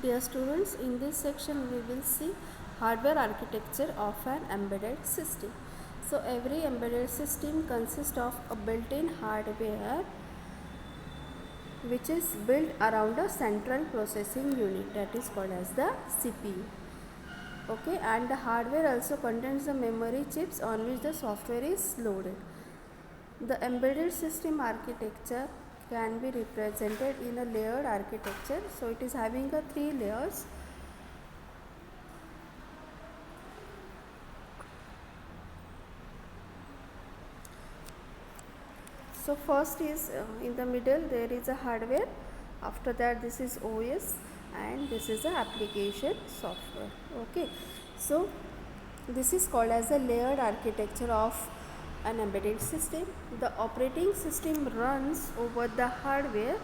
Dear students, in this section we will see hardware architecture of an embedded system. So every embedded system consists of a built-in hardware which is built around a central processing unit, that is called as the CPU. Okay, and the hardware also contains the memory chips on which the software is loaded. The embedded system architecture can be represented in a layered architecture. So it is having a 3 layers. So first is in the middle there is a hardware, after that this is OS, and this is the application software. Okay, so this is called as a layered architecture of an embedded system. The operating system runs over the hardware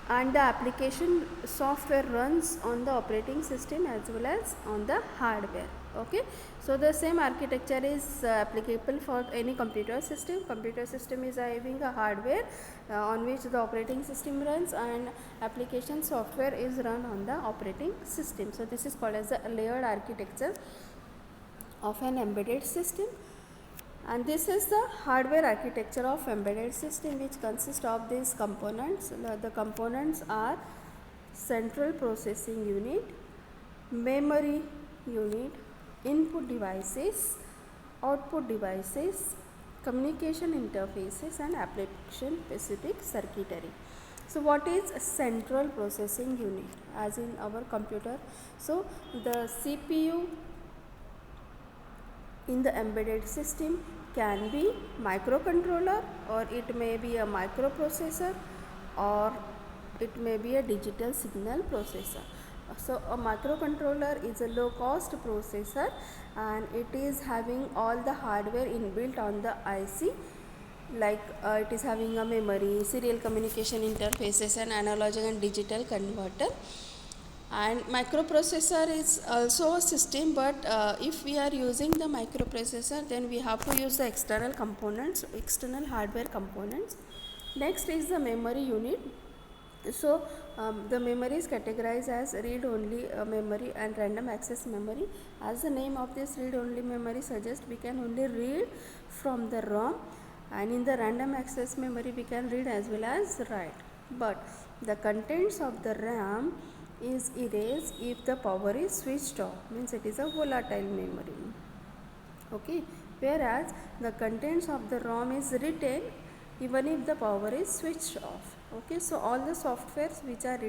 and the application software runs on the operating system as well as on the hardware. Okay, so the same architecture is applicable for any computer system is having a hardware on which the operating system runs, and application software is run on the operating system. So this is called as a layered architecture of an embedded system. And this is the hardware architecture of embedded system, which consists of these components. The components are central processing unit, memory unit, input devices, output devices, communication interfaces, and application specific circuitry. So what is a central processing unit? As in our computer, so the CPU in the embedded system can be microcontroller, or it may be a microprocessor, or it may be a digital signal processor. So a microcontroller is a low cost processor, and it is having all the hardware inbuilt on the IC, like it is having a memory, serial communication interfaces, and analog and digital converter. And microprocessor is also a system, but if we are using the microprocessor, then we have to use the external components, external hardware components. Next is the memory unit. So the memory is categorized as read only memory and random access memory. As the name of this read only memory suggests, we can only read from the ROM, and in the random access memory we can read as well as write, but the contents of the RAM is erased if the power is switched off, means it is a volatile memory. Okay, whereas the contents of the ROM is written even if the power is switched off. Okay, so all the softwares which are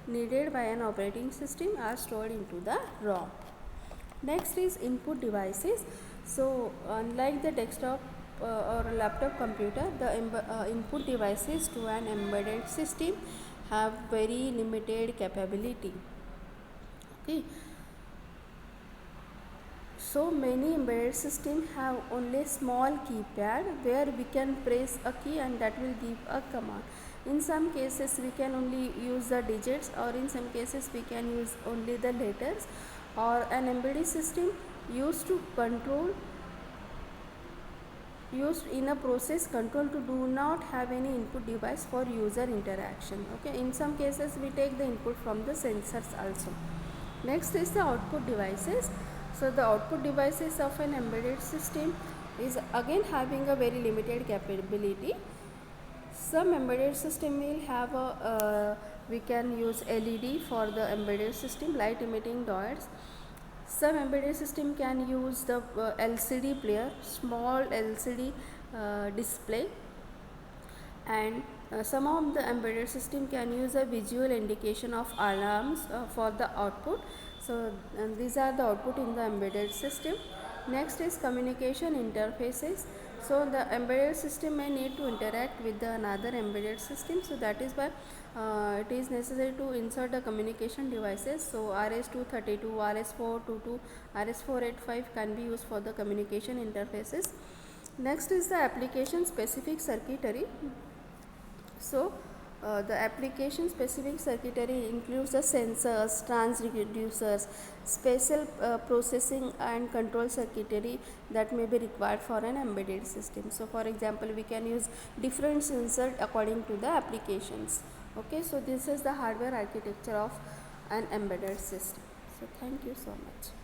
needed by an operating system are stored into the ROM. Next is input devices. So unlike the desktop or laptop computer, the input devices to an embedded system have very limited capability. Okay, so many embedded systems have only small keypad where we can press a key and that will give a command. In some cases we can only use the digits, or in some cases we can use only the letters, or an embedded system used to control used in a process control to do not have any input device for user interaction. Okay, in some cases we take the input from the sensors also. Next is the output devices. So the output devices of an embedded system is again having a very limited capability. Some embedded system will have a we can use LED for the embedded system, light emitting diodes. Some embedded system can use the LCD player, small LCD display, and some of the embedded system can use a visual indication of alarms for the output. So these are the output in the embedded system. Next is communication interfaces. So the embedded system may need to interact with the another embedded system, so that is why it is necessary to insert the communication devices. So RS-232, RS-422, RS-485 can be used for the communication interfaces. Next is the application specific circuitry. So the application specific circuitry includes the sensors, transducers, special processing and control circuitry that may be required for an embedded system. So for example, we can use different sensors according to the applications. Okay, so this is the hardware architecture of an embedded system. So thank you so much.